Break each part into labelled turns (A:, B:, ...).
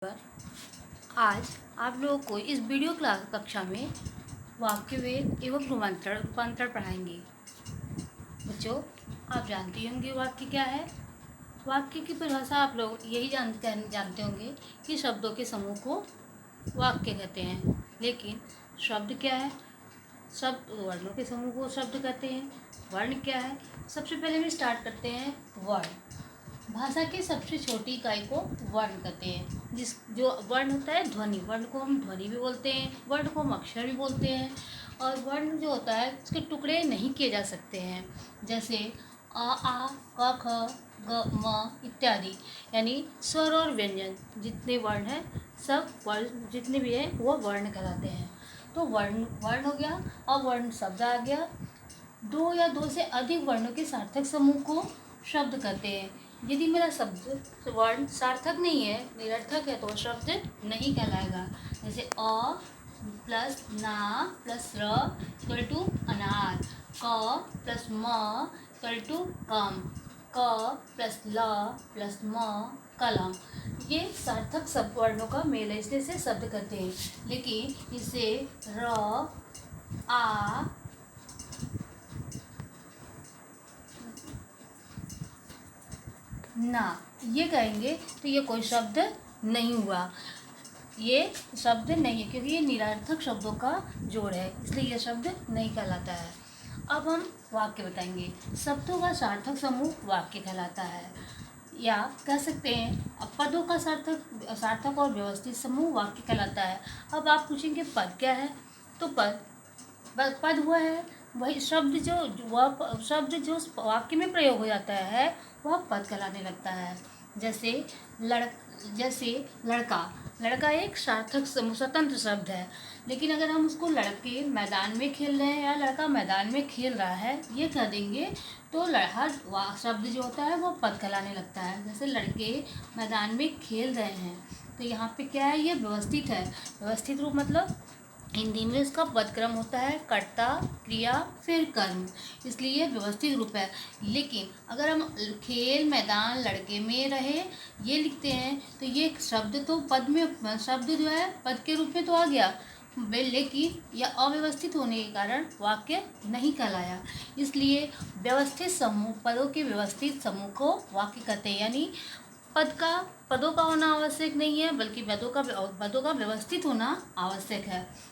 A: पर आज आप लोगों को इस वीडियो क्लास कक्षा में वाक्य वेद एवं रूपांतरण पढ़ाएंगे। बच्चों, आप जानते होंगे वाक्य क्या है। वाक्य की परिभाषा आप लोग यही जानते होंगे कि शब्दों के समूह को वाक्य कहते हैं। लेकिन शब्द क्या है? शब्द वर्णों के समूह को शब्द कहते हैं। वर्ण क्या है? सबसे पहले हम स्टार्ट करते हैं वर्ण। भाषा की सबसे छोटी इकाई को वर्ण कहते हैं। जो वर्ण होता है ध्वनि, वर्ण को हम ध्वनि भी बोलते हैं, वर्ण को हम अक्षर भी बोलते हैं। और वर्ण जो होता है उसके टुकड़े नहीं किए जा सकते हैं, जैसे आ क ख ग म इत्यादि, यानी स्वर और व्यंजन जितने वर्ण हैं सब वर्ण जितने भी हैं वो वर्ण कहलाते हैं। तो वर्ण हो गया। अब वर्ण शब्द आ गया। दो या दो से अधिक वर्णों के सार्थक समूह को शब्द कहते हैं। यदि मेरा शब्द वर्ण सार्थक नहीं है, निरर्थक है, तो शब्द नहीं कहलाएगा। जैसे अ प्लस ना प्लस र इक्वल टू अनार, क प्लस म इक्वल टू कम, क प्लस ल प्लस म कलम। ये सार्थक सब वर्णों का मेल है, इसलिए इसे शब्द कहते हैं। लेकिन इसे र आ ना ये कहेंगे तो ये कोई शब्द नहीं हुआ, ये शब्द नहीं है, क्योंकि ये निरर्थक शब्दों का जोड़ है, इसलिए ये शब्द नहीं कहलाता है। अब हम वाक्य बताएंगे। शब्दों का सार्थक समूह वाक्य कहलाता है, या कह सकते हैं अब पदों का सार्थक और व्यवस्थित समूह वाक्य कहलाता है। अब आप पूछेंगे पद क्या है? तो पद हुआ है वही शब्द जो वाक्य में प्रयोग हो जाता है वह पद कहलाने लगता है। जैसे लड़का एक सार्थक स्वतंत्र शब्द है। लेकिन अगर हम उसको लड़के मैदान में खेल रहे हैं या लड़का मैदान में खेल रहा है ये कह देंगे तो हर शब्द जो होता है वो पद कहलाने लगता है। जैसे लड़के मैदान में खेल रहे हैं, तो यहाँ पे क्या है? ये व्यवस्थित है। व्यवस्थित रूप मतलब हिंदी में इसका पदक्रम होता है कर्ता क्रिया फिर कर्म, इसलिए व्यवस्थित रूप है। लेकिन अगर हम खेल मैदान लड़के में रहे ये लिखते हैं तो ये शब्द तो पद में, शब्द जो है पद के रूप में तो आ गया, लेकिन यह अव्यवस्थित होने के कारण वाक्य नहीं कहलाया। इसलिए व्यवस्थित समूह, पदों के व्यवस्थित समूह को वाक्य कहते हैं। यानी पदों का होना आवश्यक नहीं है, बल्कि पदों का व्यवस्थित होना आवश्यक है।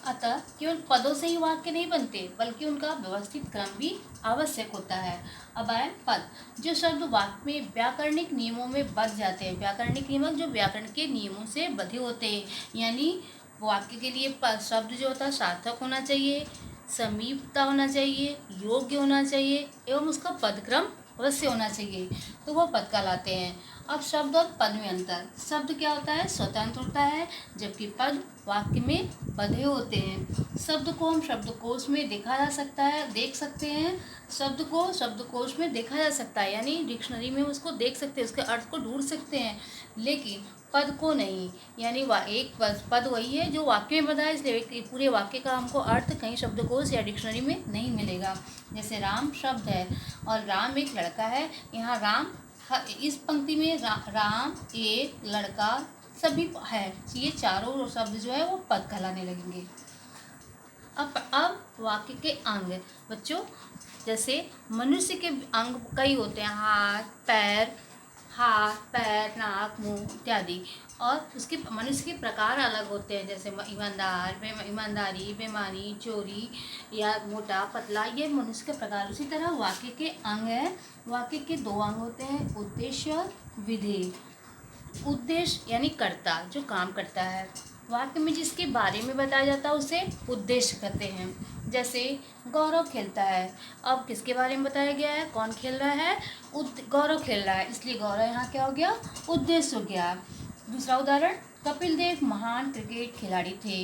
A: अतः केवल पदों से ही वाक्य नहीं बनते, बल्कि उनका व्यवस्थित क्रम भी आवश्यक होता है। अब आए पद। जो शब्द वाक्य में व्याकरणिक नियमों में बंध जाते हैं, व्याकरणिक नियम जो व्याकरण के नियमों से बंधे होते हैं, यानी वाक्य के लिए शब्द जो होता है सार्थक होना चाहिए, समीपता होना चाहिए, योग्य होना चाहिए एवं उसका पदक्रम अवश्य होना चाहिए, तो वह पद कहलाते हैं। अब शब्द और पद में अंतर। शब्द क्या होता है? स्वतंत्र होता है, जबकि पद वाक्य में बंधे होते हैं। शब्द को हम शब्दकोश में देखा जा सकता है, देख सकते हैं। शब्द को शब्दकोश में देखा जा सकता है, यानी डिक्शनरी में उसको देख सकते हैं, उसके अर्थ को ढूंढ सकते हैं। लेकिन पद को नहीं, यानी एक पद वही है जो वाक्य में बंधा है, इसलिए पूरे वाक्य का हमको अर्थ कहीं शब्दकोश या डिक्शनरी में नहीं मिलेगा। जैसे राम शब्द है और राम एक लड़का है, यहाँ राम इस पंक्ति में राम एक लड़का सभी है, ये चारों शब्द जो है वो पद कहलाने लगेंगे। अब वाक्य के अंग। बच्चों, जैसे मनुष्य के अंग कई होते हैं, हाथ पैर नाक मुंह इत्यादि, और उसके मनुष्य के प्रकार अलग होते हैं, जैसे ईमानदारी बेईमानी चोरी या मोटा पतला, ये मनुष्य के प्रकार। उसी तरह वाक्य के अंग है। वाक्य के दो अंग होते हैं, उद्देश्य और विधेय। उद्देश्य यानी कर्ता जो काम करता है, वाक्य में जिसके बारे में बताया जाता है उसे उद्देश्य कहते हैं। जैसे गौरव खेलता है, अब किसके बारे में बताया गया है? कौन खेल रहा है? गौरव खेल रहा है, इसलिए गौरव यहाँ क्या हो गया? उद्देश्य हो गया। दूसरा उदाहरण, कपिल देव महान क्रिकेट खिलाड़ी थे,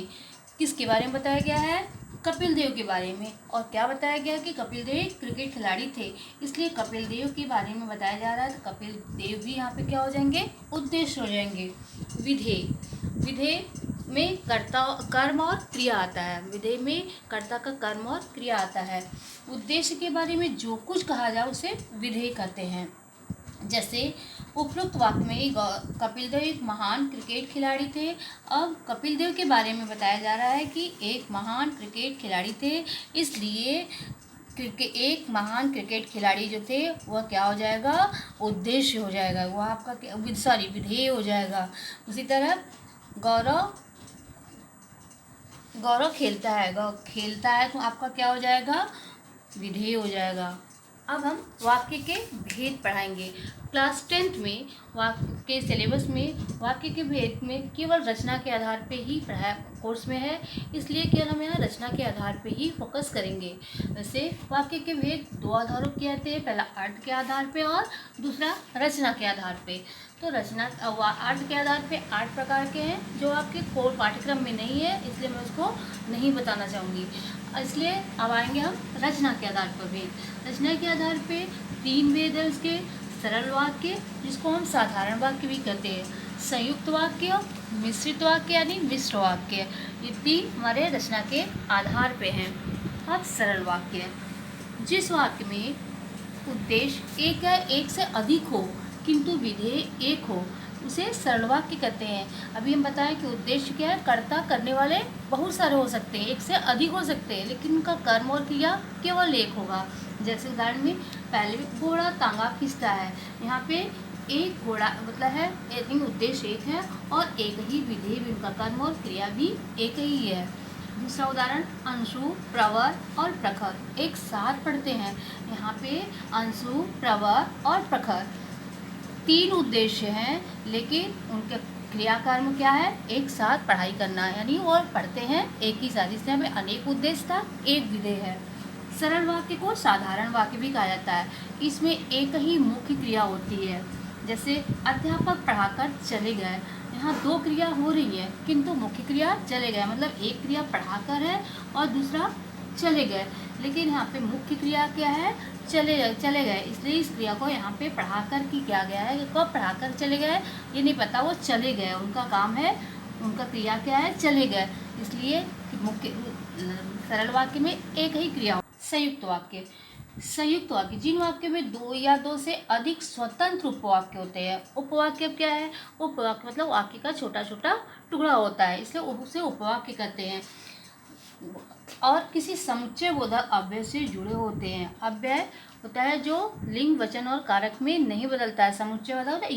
A: किसके बारे में बताया गया है? कपिल देव के बारे में। और क्या बताया गया कि कपिल देव क्रिकेट खिलाड़ी थे, इसलिए कपिल देव के बारे में बताया जा रहा है, तो कपिल देव भी यहाँ पे क्या हो जाएंगे? उद्देश्य हो जाएंगे। विधेय में कर्म और क्रिया आता है। विधेय में कर्ता का कर्म और क्रिया आता है। उद्देश्य के बारे में जो कुछ कहा जाए उसे विधेय कहते हैं। जैसे उपरोक्त वाक्य में कपिल देव एक महान क्रिकेट खिलाड़ी थे। अब कपिल देव के बारे में बताया जा रहा है कि एक महान क्रिकेट खिलाड़ी थे, इसलिए एक महान क्रिकेट खिलाड़ी जो थे वह क्या हो जाएगा, उद्देश्य हो जाएगा, वह आपका विधेय हो जाएगा। उसी तरह गौरव खेलता है तो आपका क्या हो जाएगा, विधेय हो जाएगा। अब हम वाक्य के भेद पढ़ाएंगे। क्लास 10th में वाक्य के सिलेबस में वाक्य के भेद में केवल रचना के आधार पे ही पढ़ाया कोर्स में है, इसलिए केवल हम यहाँ रचना के आधार पे ही फोकस करेंगे। वैसे वाक्य के भेद दो आधारों के आते हैं, पहला अर्थ के आधार पे और दूसरा रचना के आधार पे। तो रचना अर्थ के आधार पे 8 प्रकार के हैं जो आपके कोर पाठ्यक्रम में नहीं है, इसलिए मैं उसको नहीं बताना चाहूँगी। इसलिए अब आएंगे हम रचना के आधार पर भेद। रचना के आधार पे 3 भेद है उसके। सरल वाक्य, जिसको हम साधारण वाक्य भी कहते हैं, संयुक्त वाक्य, मिश्रित वाक्य यानी मिश्र वाक्य, ये 3 हमारे रचना के आधार पे हैं। अब सरल वाक्य, जिस वाक्य में उद्देश्य एक या एक से अधिक हो किंतु विधेय एक हो, उसे सरल वाक्य कहते हैं। अभी हम बताएं कि उद्देश्य क्या है, कर्ता करने वाले बहुत सारे हो सकते हैं, एक से अधिक हो सकते हैं, लेकिन उनका कर्म और क्रिया केवल एक होगा। जैसे उदाहरण में पहले घोड़ा तांगा खींचता है, यहाँ पे एक घोड़ा मतलब है, लेकिन उद्देश्य एक है और एक ही विधेय भी, उनका कर्म और क्रिया भी एक ही है। दूसरा उदाहरण, अंशु, प्रवर और प्रखर एक साथ पढ़ते हैं, यहाँ पे अंशु, प्रवर और प्रखर 3 उद्देश्य हैं, लेकिन उनके क्रिया कर्म क्या है, एक साथ पढ़ाई करना, यानी और पढ़ते हैं एक ही साथ, इसलिए हमें अनेक उद्देश्य था, एक विधेय है। सरल वाक्य को साधारण वाक्य भी कहा जाता है, इसमें एक ही मुख्य क्रिया होती है। जैसे अध्यापक पढ़ाकर चले गए, यहाँ 2 क्रिया हो रही है किंतु मुख्य क्रिया चले गए, मतलब एक क्रिया पढ़ाकर है और दूसरा चले गए, लेकिन यहाँ पे मुख्य क्रिया क्या है, चले गए, इसलिए इस क्रिया को यहाँ पे पढ़ाकर की किया गया है। कब पढ़ाकर चले गए ये नहीं पता, वो चले गए, उनका काम है, उनका क्रिया क्या है, चले गए, इसलिए मुख्य सरल वाक्य में एक ही क्रिया। संयुक्त वाक्य, जिन वाक्य में 2 या 2 से अधिक स्वतंत्र उपवाक्य होते हैं। उपवाक्य क्या है, उपवाक्य मतलब वाक्य का छोटा छोटा टुकड़ा होता है, इसलिए उसे उपवाक्य कहते हैं, और किसी समुच्चय बोधक अव्यय से जुड़े होते हैं। अव्यय होता है जो लिंग, वचन और कारक में नहीं बदलता है। समुच्चय मतलब होता है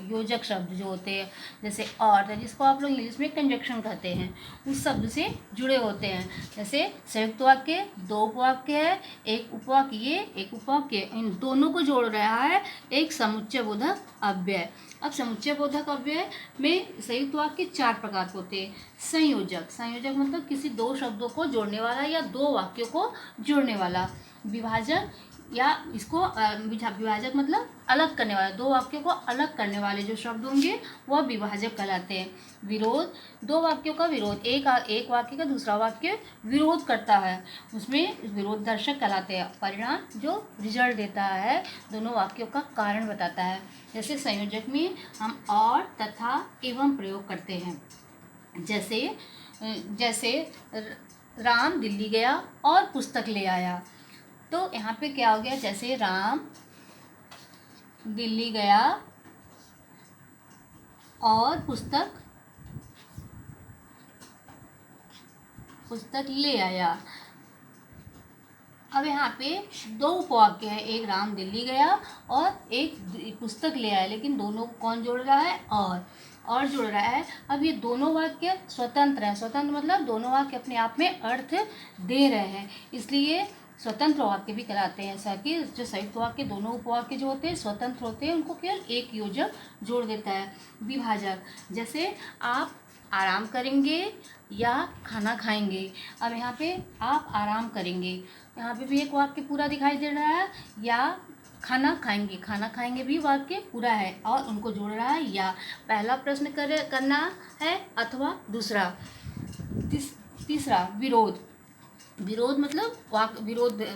A: योजक शब्द जो होते हैं, जैसे और, जिसको आप लोग इंग्लिश में कंजक्शन कहते हैं, उस शब्द से जुड़े होते हैं। जैसे संयुक्त वाक्य 2 उपवाक्य है, एक उपवाक्य ये, एक उपवाक्य, इन दोनों को जोड़ रहा है एक समुच्चय बोधक अव्यय। अब समुच्चय बोधक अव्यय में संयुक्त वाक्य 4 प्रकार के होते हैं। संयोजक मतलब किसी 2 शब्दों को जोड़ने वाला या 2 वाक्यों को जोड़ने वाला। विभाजक या इसको विभाजक मतलब अलग करने वाला, 2 वाक्यों को अलग करने वाले जो शब्द होंगे वह विभाजक कहलाते हैं। विरोध, 2 वाक्यों का विरोध, एक वाक्य का दूसरा वाक्य विरोध करता है, उसमें विरोध दर्शक कहलाते हैं। परिणाम, जो रिजल्ट देता है, दोनों वाक्यों का कारण बताता है। जैसे संयोजक में हम और, तथा, एवं प्रयोग करते हैं। जैसे राम दिल्ली गया और पुस्तक ले आया, तो यहाँ पे क्या हो गया, जैसे राम दिल्ली गया और पुस्तक ले आया। अब यहाँ पे 2 उपवाक्य है, एक राम दिल्ली गया और एक पुस्तक ले आया, लेकिन दोनों को कौन जोड़ रहा है, और जोड़ रहा है। अब ये दोनों वाक्य स्वतंत्र हैं, स्वतंत्र मतलब दोनों वाक्य अपने आप में अर्थ दे रहे हैं, इसलिए स्वतंत्र वाक्य भी कहलाते हैं। ऐसा कि जो संयुक्त वाक्य, दोनों उपवाक्य जो होते हैं स्वतंत्र होते हैं, उनको केवल एक योजक जोड़ देता है। विभाजक, जैसे आप आराम करेंगे या खाना खाएंगे। अब यहाँ पे आप आराम करेंगे, यहाँ पे भी एक वाक्य पूरा दिखाई दे रहा है, या खाना खाएंगे भी वाक्य पूरा है और उनको जोड़ रहा है, या पहला प्रश्न करना है अथवा दूसरा। तीसरा विरोध मतलब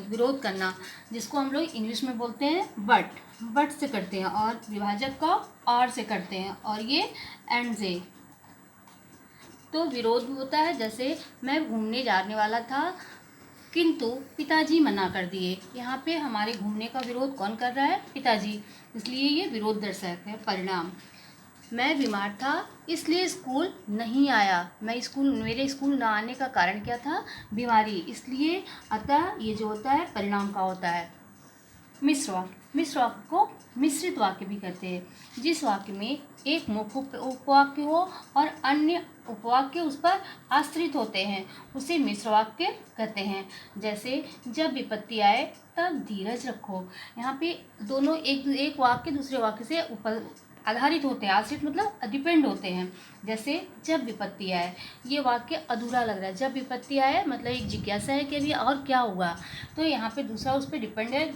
A: विरोध करना, जिसको हम लोग इंग्लिश में बोलते हैं बट से करते हैं, और विभाजक का और से करते हैं, और ये एंड से। तो विरोध होता है, जैसे मैं घूमने जाने वाला था किंतु पिताजी मना कर दिए। यहाँ पे हमारे घूमने का विरोध कौन कर रहा है? पिताजी। इसलिए ये विरोध दर्शक है। परिणाम, मैं बीमार था इसलिए स्कूल नहीं आया। मेरे स्कूल ना आने का कारण क्या था? बीमारी। इसलिए अतः ये जो होता है परिणाम का होता है। मिश्र वाक्य, मिश्र वाक्य को मिश्रित वाक्य भी कहते हैं। जिस वाक्य में एक मुख्य उपवाक्य हो और अन्य उपवाक्य उस पर आश्रित होते हैं उसे मिश्र वाक्य कहते हैं। जैसे जब विपत्ति आए तब धीरज रखो। यहाँ पे दोनों एक वाक्य दूसरे वाक्य से ऊपर आधारित होते हैं। आश्रित मतलब डिपेंड होते हैं। जैसे जब विपत्ति आए, ये वाक्य अधूरा लग रहा है। जब विपत्ति आए मतलब एक जिज्ञासा है कि अभी और क्या होगा, तो यहाँ पे दूसरा उस पर डिपेंड है,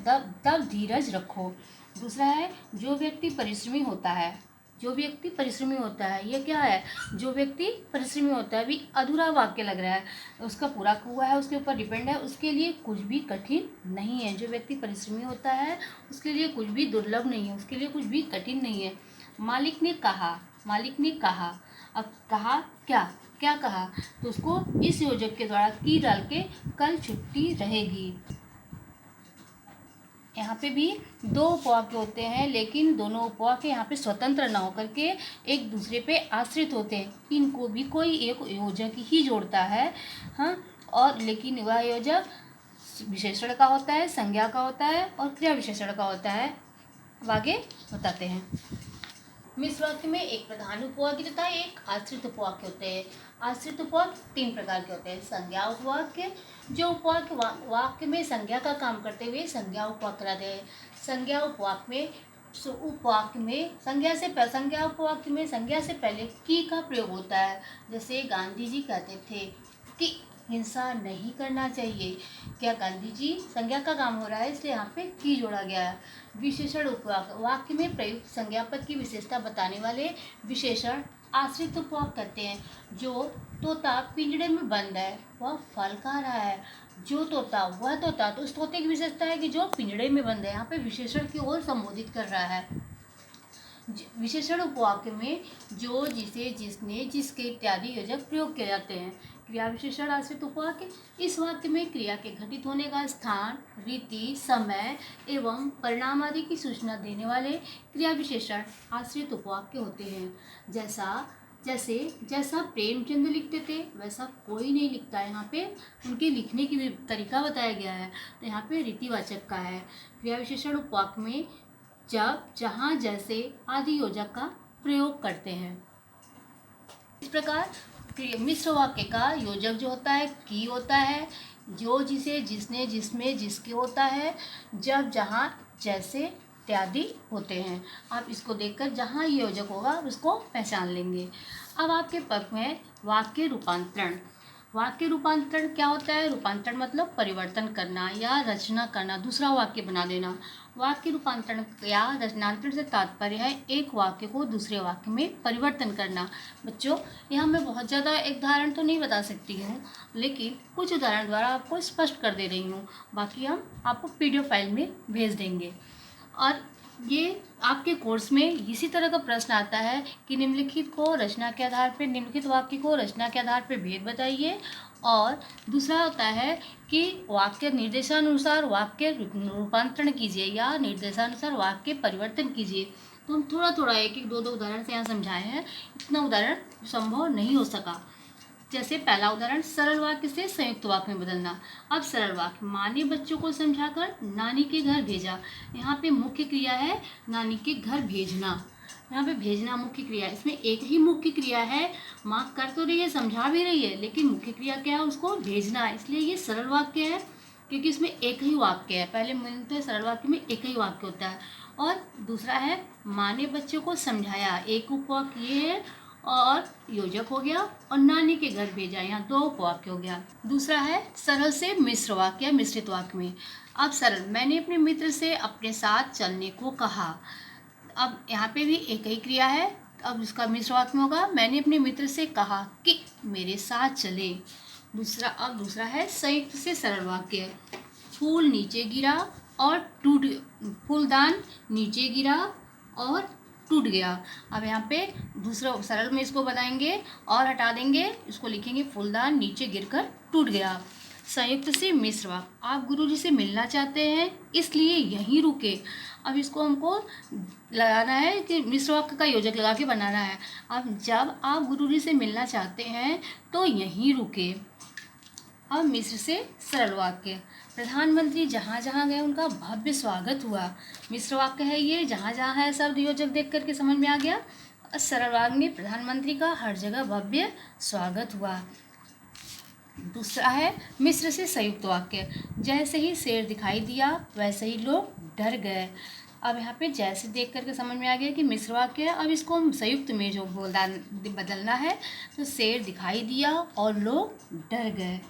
A: तब धीरज रखो। दूसरा है जो व्यक्ति परिश्रमी होता है। जो व्यक्ति परिश्रमी होता है, ये क्या है? जो व्यक्ति परिश्रमी होता है, अभी अधूरा वाक्य लग रहा है, उसका पूरा हुआ है, उसके ऊपर डिपेंड है, उसके लिए कुछ भी कठिन नहीं है। जो व्यक्ति परिश्रमी होता है उसके लिए कुछ भी दुर्लभ नहीं है, उसके लिए कुछ भी कठिन नहीं है। मालिक ने कहा, मालिक ने कहा। अब कहा क्या? क्या कहा? तो उसको इस योजक के द्वारा की डाल के कल छुट्टी रहेगी। यहाँ पे भी दो उपवाक्य होते हैं, लेकिन दोनों उपवाक्य यहाँ पे स्वतंत्र न होकर के एक दूसरे पे आश्रित होते हैं। इनको भी कोई एक योजक ही जोड़ता है, हाँ। और लेकिन वह योजक विशेषण का होता है, संज्ञा का होता है और क्रिया विशेषण का होता है। अब आगे बताते हैं। मिश्र वाक्य में एक प्रधान उपवाक्य तथा एक आश्रित उपवाक्य होते हैं। आश्रित उपवाक्य 3 प्रकार के होते हैं। संज्ञा उपवाक्य, जो उपवाक्य वाक्य में संज्ञा का काम करते हुए संज्ञा उपवाक्य कहलाते हैं। संज्ञा उपवाक्य में संज्ञा उपवाक्य में संज्ञा से पहले की का प्रयोग होता है। जैसे गांधी जी कहते थे कि हिंसा नहीं करना चाहिए। क्या गांधी जी, संज्ञा का काम हो रहा है इसलिए यहाँ पे की जोड़ा गया है। विशेषण उपवाक्य, वाक्य में प्रयुक्त संज्ञा पद की विशेषता बताने वाले विशेषण आश्रित उपवाक्य कहते हैं। जो तोता पिंजड़े में बंद है वह फल खा रहा है। जो तोता, वह तोता, तो उस तोते की विशेषता है कि जो पिंजड़े में बंद है। यहाँ पे विशेषण की ओर संबोधित कर रहा है। विशेषण उपवाक्य में जो, जिसे, जिसने, जिसके इत्यादि योजक प्रयोग किए जाते हैं। क्रिया विशेषण आश्रित उपवाक्य, इस वाक्य में क्रिया के घटित होने का स्थान, रीति, समय एवं परिणाम आदि की सूचना देने वाले क्रिया विशेषण आश्रित उपवाक्य होते हैं। जैसा प्रेमचंद लिखते थे वैसा कोई नहीं लिखता। यहाँ पे उनके लिखने की तरीका बताया गया है, तो यहाँ पे रीतिवाचक का है। क्रिया विशेषण उपवाक्य में जब, जहाँ, जैसे आदि योजक का प्रयोग करते हैं। इस प्रकार मिश्र वाक्य का योजक जो होता है की होता है, जो, जिसे, जिसने, जिसमें, जिसके होता है, जब, जहाँ, जैसे इत्यादि होते हैं। आप इसको देखकर जहाँ ये योजक होगा उसको पहचान लेंगे। अब आपके पक्ष में वाक्य रूपांतरण। वाक्य रूपांतरण क्या होता है? रूपांतरण मतलब परिवर्तन करना या रचना करना, दूसरा वाक्य बना देना। वाक्य रूपांतरण या रचनांतरण से तात्पर्य है एक वाक्य को दूसरे वाक्य में परिवर्तन करना। बच्चों, यहाँ मैं बहुत ज़्यादा एक उदाहरण तो नहीं बता सकती हूँ, लेकिन कुछ उदाहरण द्वारा आपको स्पष्ट कर दे रही हूँ। बाकी हम आपको PDF फाइल में भेज देंगे। और ये आपके कोर्स में इसी तरह का प्रश्न आता है कि निम्नलिखित वाक्य को रचना के आधार पर भेद बताइए। और दूसरा होता है कि वाक्य निर्देशानुसार वाक्य रूपांतरण कीजिए या निर्देशानुसार वाक्य परिवर्तन कीजिए। तो हम थोड़ा थोड़ा एक दो उदाहरण से यहाँ समझाए हैं। इतना उदाहरण संभव नहीं हो सका। जैसे पहला उदाहरण, सरल वाक्य से संयुक्त वाक्य में बदलना। अब सरल वाक्य, माँ ने बच्चों को समझाकर नानी के घर भेजा। यहाँ पे मुख्य क्रिया है नानी के घर भेजना। यहाँ पे भेजना मुख्य क्रिया है। इसमें एक ही मुख्य क्रिया है, माँ कर तो रही है, समझा भी रही है, लेकिन मुख्य क्रिया क्या है? उसको भेजना। इसलिए ये सरल वाक्य है क्योंकि इसमें एक ही वाक्य है। पहले मिलते हैं सरल वाक्य में एक ही वाक्य होता है। और दूसरा है माँ ने बच्चों को समझाया, एक उपवाक्य ये है और योजक हो गया, और नानी के घर भेजा, यहाँ 2 उपवाक्य हो गया। दूसरा है सरल से मिश्र वाक्य या मिश्रित वाक्य में। अब सरल, मैंने अपने मित्र से अपने साथ चलने को कहा। अब यहाँ पे भी एक ही क्रिया है। अब इसका मिश्र वाक्य में होगा, मैंने अपने मित्र से कहा कि मेरे साथ चले। दूसरा है संयुक्त से सरल वाक्य, फूल नीचे गिरा और फूलदान नीचे गिरा और टूट गया। अब यहाँ पे दूसरा सरल में इसको बताएंगे और हटा देंगे, इसको लिखेंगे फूलदान नीचे गिरकर टूट गया। संयुक्त से मिश्र वाक्य, आप गुरुजी से मिलना चाहते हैं इसलिए यहीं रुके। अब इसको हमको लगाना है कि मिश्र वाक्य का योजक लगा के बनाना है। अब जब आप गुरुजी से मिलना चाहते हैं तो यहीं रुके। अब मिश्र से सरल वाक्य, प्रधानमंत्री जहाँ जहाँ गए उनका भव्य स्वागत हुआ। मिश्र वाक्य है ये, जहाँ जहाँ है शब्द योजक देख करके समझ में आ गया। सरल वाक्य में प्रधानमंत्री का हर जगह भव्य स्वागत हुआ। दूसरा है मिश्र से संयुक्त वाक्य, जैसे ही शेर दिखाई दिया वैसे ही लोग डर गए। अब यहाँ पे जैसे देख करके समझ में आ गया कि मिश्र वाक्य है। अब इसको हम संयुक्त में जो बदलना है, तो शेर दिखाई दिया और लोग डर गए।